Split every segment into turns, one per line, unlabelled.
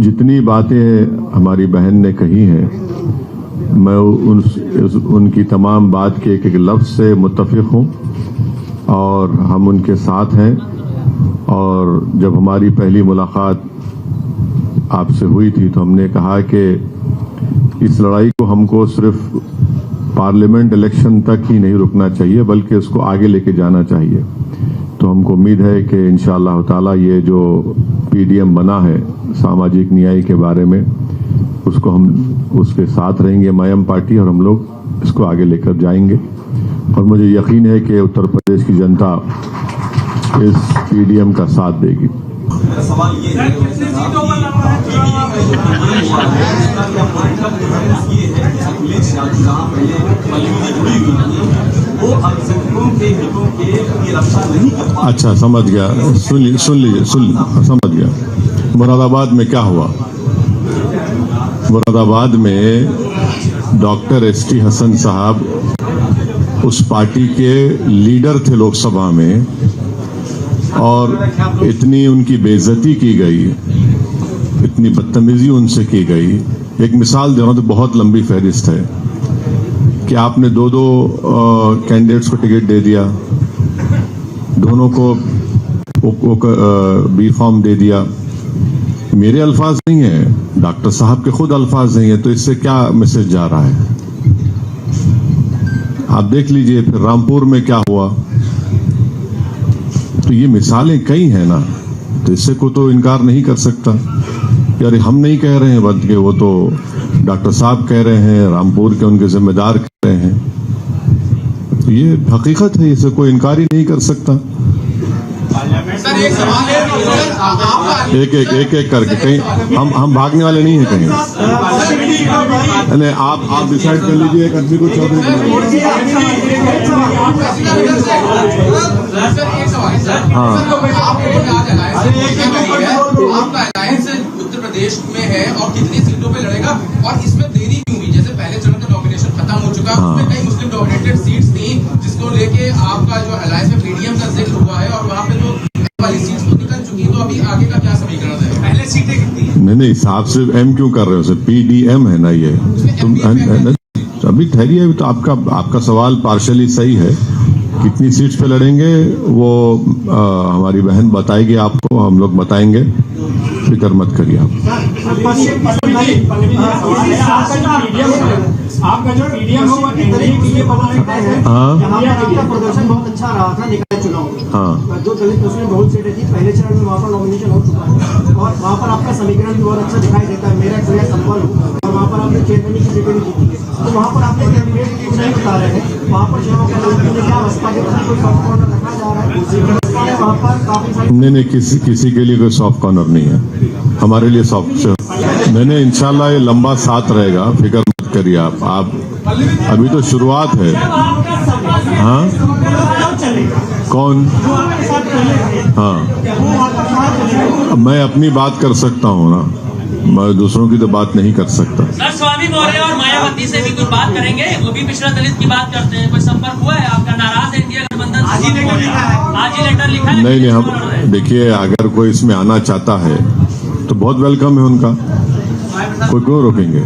जितनी बातें हमारी बहन ने कही हैं, मैं उनकी तमाम बात के एक एक लफ्ज से मुत्तफिक हूं और हम उनके साथ हैं। और जब हमारी पहली मुलाकात आपसे हुई थी तो हमने कहा कि इस लड़ाई को हमको सिर्फ पार्लियामेंट इलेक्शन तक ही नहीं रुकना चाहिए, बल्कि इसको आगे लेके जाना चाहिए। तो हमको उम्मीद है कि इंशाअल्लाह ताला ये जो पीडीएम बना है सामाजिक न्याय के बारे में, उसको हम उसके साथ रहेंगे मयम पार्टी, और हम लोग इसको आगे लेकर जाएंगे। और मुझे यकीन है कि उत्तर प्रदेश की जनता इस पीडीएम का साथ देगी।
सवाल ये है
अच्छा, समझ गया। सुन लीजिए समझ गया। मुरादाबाद में क्या हुआ? मुरादाबाद में डॉक्टर एसटी हसन साहब उस पार्टी के लीडर थे लोकसभा में, और इतनी उनकी बेइज्जती की गई, इतनी बदतमीजी उनसे की गई। एक मिसाल दे रहा हूं तो बहुत लंबी फहरिस्त है कि आपने दो कैंडिडेट्स को टिकट दे दिया, दोनों को बी फॉर्म दे दिया। मेरे अल्फाज नहीं है, डॉक्टर साहब के खुद अल्फाज नहीं है, तो इससे क्या मैसेज जा रहा है? आप देख लीजिए फिर रामपुर में क्या हुआ। तो ये मिसालें कई हैं ना, तो इससे को तो इनकार नहीं कर सकता। यार हम नहीं कह रहे हैं बल्कि वो तो डॉक्टर साहब कह रहे हैं, रामपुर के उनके जिम्मेदार कह रहे हैं। तो ये हकीकत है, इसे कोई इनकार ही नहीं कर सकता।
सर एक सवाल है,
एक करके कहीं हम भागने वाले नहीं है कहीं। नहीं, आप डिसाइड कर लीजिए, एक आदमी को चौधरी
आपका अलायंस उत्तर प्रदेश में है और कितनी सीटों पे लड़ेगा, और इसमें देरी क्यों हुई? जैसे पहले चरण का नॉमिनेशन खत्म हो चुका, उसमें कई मुस्लिम डोमिनेटेड सीट्स थी, जिसको लेके आपका जो अलायंस में पीडीएम का जिक्र हुआ है, और वहाँ पे जो वाली सीट्स तो निकल चुकी, तो अभी आगे का क्या समीकरण है? पहले सीटें कितनी है?
नहीं साहब, सिर्फ एम क्यों कर रहे हो? पीडीएम है ना ये। तुम अभी ठहरिए, तो आपका सवाल पार्शली सही है। कितनी सीट्स पे लड़ेंगे वो हमारी बहन बताएगी आपको, हम लोग बताएंगे, फिक्र मत करिए आप।
आपका जो पीडीएम होगा आपका प्रदर्शन बहुत अच्छा रहा था निकाय चुनाव में।
हाँ,
जो दलित मुस्लिम बहुत सीटें थी पहले चरण में, वहाँ पर नॉमिनेशन हो चुका है और वहाँ पर आपका समीकरण भी बहुत अच्छा दिखाई देता है। मेरा क्रिया संपन्न हो, और वहाँ पर आपने चेयरमैन की सीटें भी जीती है। तो वहाँ पर आपने कैंडिडेट क्यों नहीं बता रहे हैं? वहाँ पर चुनाव का क्या अवस्था के कोई सॉफ्ट कॉर्नर रखा जा रहा है वहाँ पर काफी सारी?
नहीं, किसी के लिए कोई सॉफ्ट कॉर्नर नहीं है, हमारे लिए सॉफ्ट। मैंने इंशाल्लाह ये लंबा साथ रहेगा, फिक्र मत करिए आप अभी तो शुरुआत है। हाँ, कौन? हाँ, मैं अपनी बात कर सकता हूँ ना, मैं दूसरों की तो बात नहीं कर सकता।
सर स्वामी मौर्य और मायावती से भी कुछ बात करेंगे, वो भी पिछड़ा दलित की बात करते हैं। कोई संपर्क हुआ है आपका? नाराज है इंडिया गठबंधन? आज ही लेटर लिखा है।
नहीं, हम देखिए, अगर कोई इसमें आना चाहता है तो बहुत वेलकम है उनका, कोई क्यों रोकेंगे?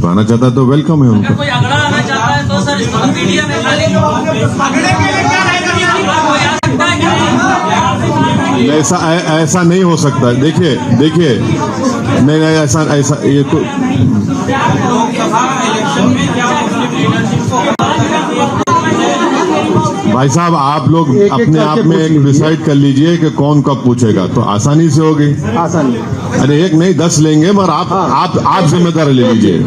तो आना चाहता है तो वेलकम है उनका।
कोई अगड़ा आना चाहता है तो सर इसको मीडिया में
ऐसा नहीं हो सकता। देखिए नहीं, ऐसा ये तो भाई साहब, आप लोग अपने आप में एक डिसाइड कर लीजिए कि कौन कब पूछेगा, तो आसानी से होगी।
आसानी?
अरे एक नहीं 10 लेंगे, मगर आप जिम्मेदारी ले लीजिए।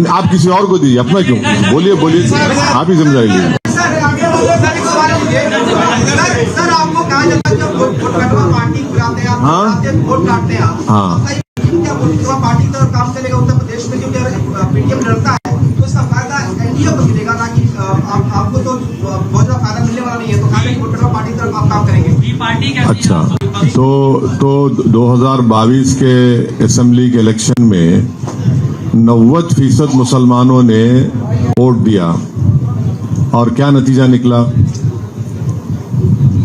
आप किसी और को दीजिए, अपना क्यों? बोलिए, आप ही जिम्मेदारी लीजिए।
सर आपको कहा जाता है जब पार्टी बुलाते हैं, वोट काटते हैं,
हाँ,
पार्टी की तरफ काम चलेगा उत्तर प्रदेश में, क्योंकि पीडीएम लड़ता है तो इसका फायदा एनडीए को मिलेगा, ना कि आपको तो बहुत ज्यादा फायदा मिलने वाला नहीं है। तो पार्टी की तरफ आप काम करेंगे।
अच्छा, तो 2022 के असेंबली के इलेक्शन में 90% मुसलमानों ने वोट दिया, और क्या नतीजा निकला?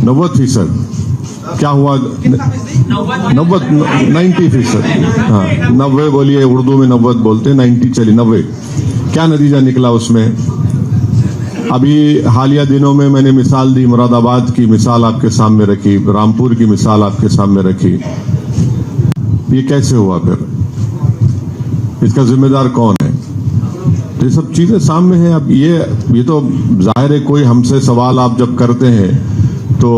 90%। क्या हुआ?
कितना फीसदी?
90%। हाँ, 90 बोलिए, उर्दू में 90 बोलते हैं, 90 चलिए 90। क्या नतीजा निकला उसमें? अभी हालिया दिनों में मैंने मिसाल दी, मुरादाबाद की मिसाल आपके सामने रखी, रामपुर की मिसाल आपके सामने रखी। ये कैसे हुआ फिर? इसका जिम्मेदार कौन है? तो ये सब चीजें सामने हैं। अब ये तो जाहिर है, कोई हमसे सवाल आप जब करते हैं तो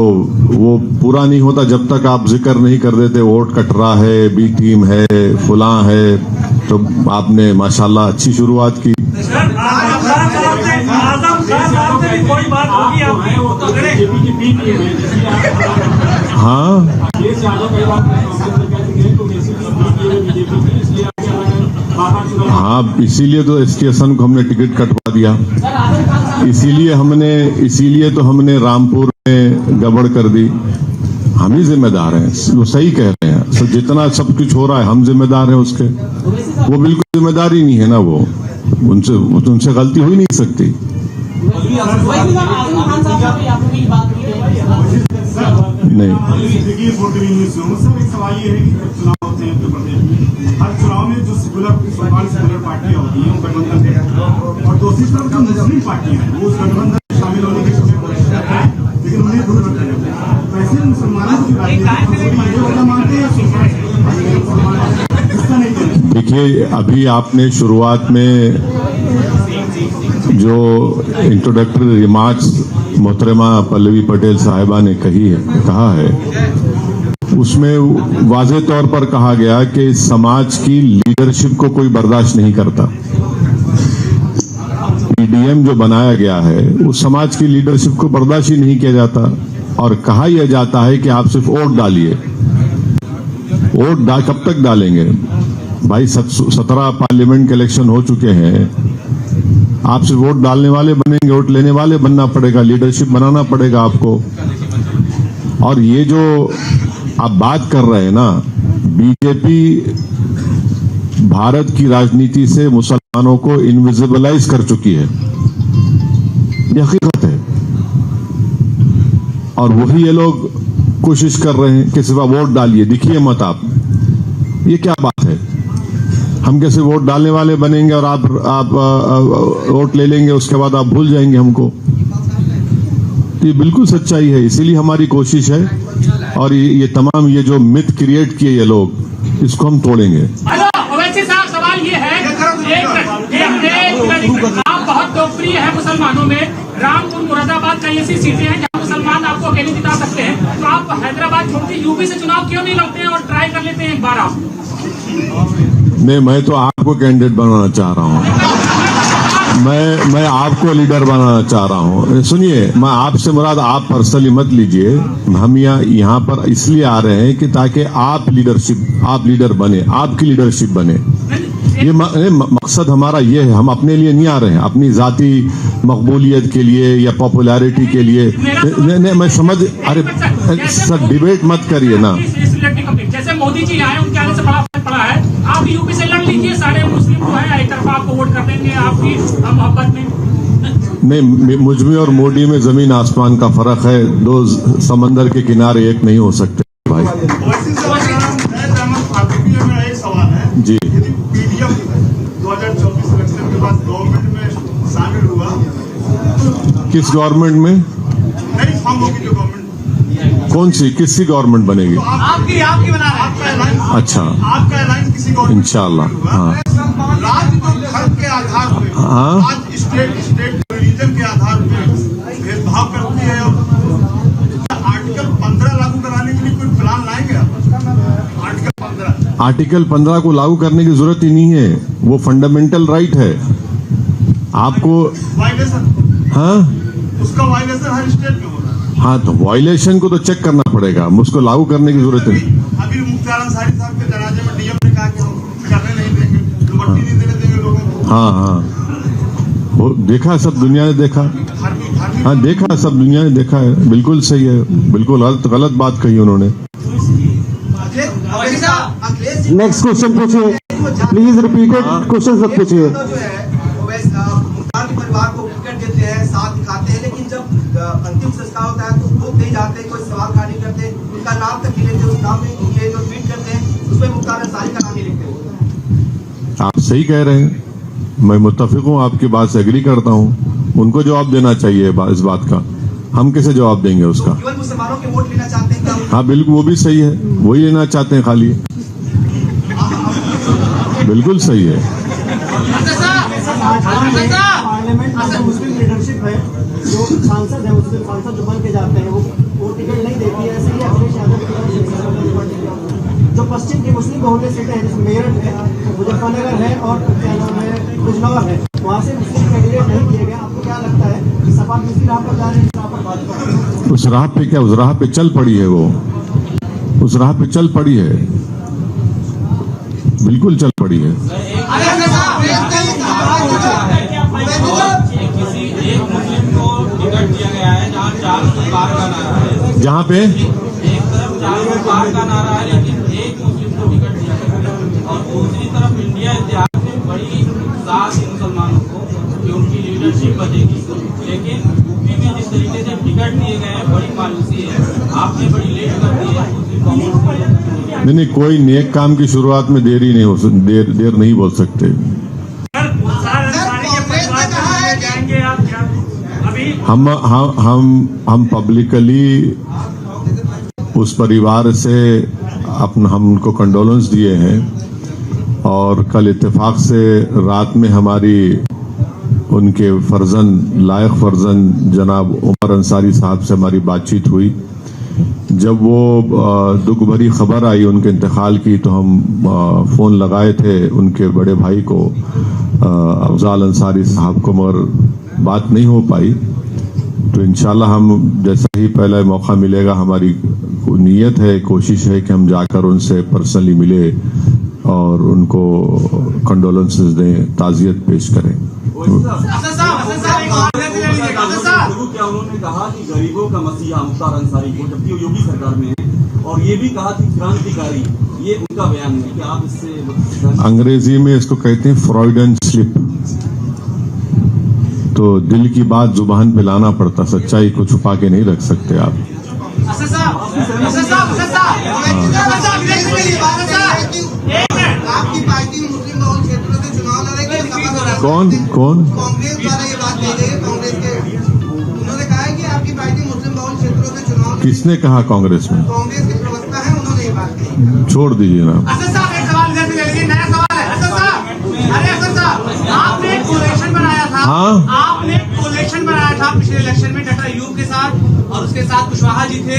वो पूरा नहीं होता जब तक आप जिक्र नहीं कर देते वोट कटरा है, बी टीम है, फुला है। तो आपने माशाल्लाह अच्छी शुरुआत की। हाँ हाँ, इसीलिए तो एसटी हसन को हमने टिकट कटवा दिया। इसीलिए तो हमने रामपुर में गड़बड़ कर दी। हम ही जिम्मेदार हैं, वो सही कह रहे हैं। तो जितना सब कुछ हो रहा है हम जिम्मेदार हैं उसके। वो बिल्कुल जिम्मेदारी नहीं है ना, वो उनसे गलती हो ही नहीं सकती। नहीं,
सर एक सवाल ये है कि चुनाव होते हैं उत्तर प्रदेश में, हर चुनाव में जो सेकुलर पार्टियां होती हैं वो गठबंधन है, और दूसरी तरफ जो मुस्लिम पार्टियां हैं वो उस गठबंधन में शामिल होने के समय लेकिन उन्हें दूर रखा जाता है। तो ऐसे मुसलमानों की राजनीति मानते हैं।
देखिए, अभी आपने शुरुआत में जो इंट्रोडक्टरी रिमार्क्स मोहतरमा पल्लवी पटेल साहिबा ने कहा है, उसमें वाज़ेह तौर पर कहा गया कि इस समाज की लीडरशिप को कोई बर्दाश्त नहीं करता। पीडीएम जो बनाया गया है उस समाज की लीडरशिप को बर्दाश्त ही नहीं किया जाता, और कहा यह जाता है कि आप सिर्फ वोट डालिए। कब तक डालेंगे भाई? 17 पार्लियामेंट के इलेक्शन हो चुके हैं। आप सिर्फ वोट डालने वाले बनेंगे? वोट लेने वाले बनना पड़ेगा, लीडरशिप बनाना पड़ेगा आपको। और ये जो आप बात कर रहे हैं ना, बीजेपी भारत की राजनीति से मुसलमानों को इनविजिबलाइज कर चुकी है, ये हकीकत है। और वही ये लोग कोशिश कर रहे हैं कि सिर्फ वोट डालिए, दिखिए मत आप। ये क्या बात है? हम कैसे वोट डालने वाले बनेंगे और आप वोट ले लेंगे, उसके बाद आप भूल जाएंगे हमको? तो ये बिल्कुल सच्चाई है। इसीलिए हमारी कोशिश है, और ये तमाम ये जो मिथ क्रिएट किए ये लोग, इसको हम तोड़ेंगे।
ओवैसी साहब, सवाल ये है, आप बहुत लोकप्रिय है मुसलमानों में। रामपुर, मुरादाबाद कई ऐसी सीटें हैं जहाँ मुसलमान आपको अकेले जिता सकते हैं, तो आप हैदराबाद छोड़ के यूपी से चुनाव क्यों नहीं लड़ते हैं और ट्राई कर लेते हैं एक बार आप?
नहीं, मैं तो आपको कैंडिडेट बनाना चाह रहा हूं। मैं आपको लीडर बनाना चाह रहा हूं। सुनिए, मैं आपसे मुराद आप पर्सनली मत लीजिए। हम यहाँ पर इसलिए आ रहे हैं कि ताकि आप लीडर बने, आपकी लीडरशिप बने। ये मकसद हमारा ये है। हम अपने लिए नहीं आ रहे हैं, अपनी जाती मकबूलियत के लिए या पॉपुलैरिटी के लिए। नहीं, मैं समझ, अरे सर डिबेट मत करिए ना।
जैसे मोदी जी आए, उनके आने से बड़ा फर्क पड़ा है। आप यूपी से लड़ लीजिए, सारे मुस्लिम जो है एक तरफा आपको वोट कर देंगे आपकी मोहब्बत में।
नहीं, मुझ में और मोदी में जमीन आसमान का फर्क है। दो समंदर के किनारे एक नहीं हो सकते भाई।
एक सवाल है
जी,
यदि पीडीएम 2024 इलेक्शन के बाद गवर्नमेंट में शामिल हुआ,
किस गवर्नमेंट में?
नई फॉर्म होगी जो गवर्नमेंट,
कौन सी, किसकी गवर्नमेंट बनेगी?
तो आपकी बना रहे, आपका ऐलान,
अच्छा,
आपका ऐलान किसी गवर्नमेंट
इंशाल्लाह। हाँ
राज्य तो धर्म के आधार पे,
हाँ,
आज स्टेट रिलीजन के आधार पे भेदभाव करती है। आर्टिकल 15 लागू कराने के लिए कोई प्लान लाएंगे आप?
आर्टिकल 15 को लागू करने की जरूरत ही नहीं है, वो फंडामेंटल राइट है आपको।
वायलेशन,
हाँ,
उसका वायलेशन हर स्टेट में हो रहा है।
हाँ, तो वायलेशन को तो चेक करना पड़ेगा, उसको लागू करने की जरूरत नहीं।
अभी मुख्तार अंसारी साहब के जनाजे में डीएम ने कहा कि हम करने नहीं देंगे, दुपट्टी नहीं देने देंगे लोगों को।
हाँ हाँ, वो देखा, सब दुनिया ने देखा। हाँ, देखा, सब दुनिया ने देखा है। बिल्कुल सही है, बिल्कुल गलत बात कही उन्होंने।
नेक्स्ट क्वेश्चन पूछिए, प्लीज रिपीटेड क्वेश्चन सब पूछिए।
जो है मुख्तार के परिवार को टिकट देते हैं, साथ दिखाते हैं, लेकिन जब अंतिम संस्कार होता है तो वो नहीं जाते, कोई सवाल खड़ा नहीं करते, उनका का नाम तक नहीं लेते, उस नाम में ये जो ट्वीट करते हैं उसमें मुख्तार अंसारी का नाम नहीं लिखते वो।
आप सही कह रहे हैं, मैं मुत्तफिक हूं, आपकी बात से एग्री करता हूं। उनको जवाब देना चाहिए इस बात का, हम कैसे जवाब देंगे उसका।
केवल मुसलमानों के वोट लेना चाहते हैं क्या?
हाँ बिल्कुल, वो भी सही है, वही लेना चाहते हैं खाली, बिल्कुल सही है।
पार्लियामेंट में जो मुस्लिम लीडरशिप है, जो सांसद है, मुस्लिम सांसद जो बन के जाते हैं वो टिकट नहीं देती है। ऐसे ही अखिलेश यादव की तरफ से जो पश्चिम की मुस्लिम बहुल्य सीटें हैं, जिसमें मेरठ है, मुजफ्फरनगर है और क्या नाम है बिजनौर है, वहाँ से मुस्लिम कैंडिडेट नहीं किए गए। आपको क्या लगता है कि सपा दूसरी राह पर जा रही है, इस राह पर भाजपा
उस राह पे क्या, उस राह पे चल पड़ी है, वो उस राह पे चल पड़ी है, बिल्कुल चल पड़ी है।
किसी एक मुस्लिम को टिकट दिया गया है जहाँ 400 पार का नारा है,
जहाँ पे
एक तरफ 400 पार का नारा है लेकिन एक मुस्लिम को टिकट दिया गया है, और दूसरी तरफ इंडिया इतिहास में बड़ी साथ मुसलमानों को कि उनकी लीडरशिप बचेगी, लेकिन यूपी में जिस तरीके से टिकट दिए गए हैं बड़ी मायूसी है। आपने बड़ी लेट कर दी है मुस्लिम कांग्रेस।
नहीं, कोई नेक काम की शुरुआत में देरी नहीं हो, देर नहीं बोल सकते। हम पब्लिकली उस परिवार से हम उनको कंडोलेंस दिए हैं, और कल इत्तेफाक से रात में हमारी उनके फर्जन, लायक फर्जन जनाब उमर अंसारी साहब से हमारी बातचीत हुई। जब वो दुख भरी खबर आई उनके इंतकाल की, तो हम फोन लगाए थे उनके बड़े भाई को, अफजाल अंसारी साहब को, मगर बात नहीं हो पाई। तो इंशाल्लाह हम जैसा ही पहला मौका मिलेगा, हमारी नीयत है, कोशिश है कि हम जाकर उनसे पर्सनली मिले और उनको कंडोलेंसेस दें, ताज़ियत पेश करें।
क्या उन्होंने कहा कि गरीबों का मसीहा मुख्तार अंसारी को, जबकि वो योगी सरकार में है, और ये भी कहा कि क्रांतिकारी, ये उनका बयान है कि आप इससे,
अंग्रेजी में इसको कहते हैं फ्रॉइडन स्लिप। तो दिल की बात जुबान पे लाना पड़ता, सच्चाई को छुपा के नहीं रख सकते आप।
आपकी पार्टी मुस्लिम बहुल क्षेत्रों से चुनाव लड़ेगी?
कौन
कांग्रेस द्वारा ये बात कही गई है, कांग्रेस के उन्होंने कहा है कि आपकी पार्टी मुस्लिम बहुल क्षेत्रों से चुनाव।
किसने कहा कांग्रेस में?
कांग्रेस के प्रवक्ता है, उन्होंने ये बात कही।
छोड़ दीजिए ना।
असद साहब एक सवाल इधर से ले लीजिए, नया सवाल है। असद साहब, अरे असद साहब, आपने एक कोलेशन बनाया था,
हाँ?
आपने एक कोलेशन बनाया था पिछले इलेक्शन में डॉक्टर अयूब के साथ, और उसके साथ कुशवाहा जी थे,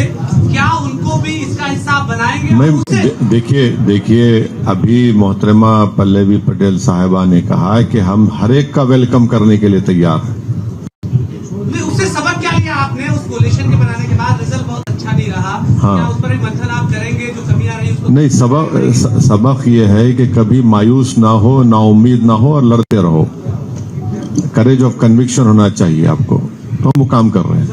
क्या उनको भी इसका हिस्सा बनाएंगे?
मैं देखिए अभी मोहतरमा पल्लवी पटेल साहिबा ने कहा है कि हम हर एक का वेलकम करने के लिए तैयार हैं।
उससे सबक क्या लिया आपने? उस कोलेशन के बनाने के बाद रिजल्ट बहुत अच्छा नहीं रहा,
हाँ।
क्या उस पर एक मंथन आप करेंगे, जो कमियां रही उसको?
नहीं, सबक ये है कि कभी मायूस ना हो, ना उम्मीद ना हो, और लड़ते रहो। करेज ऑफ कन्विक्शन होना चाहिए आपको, तो हम वो काम कर रहे हैं।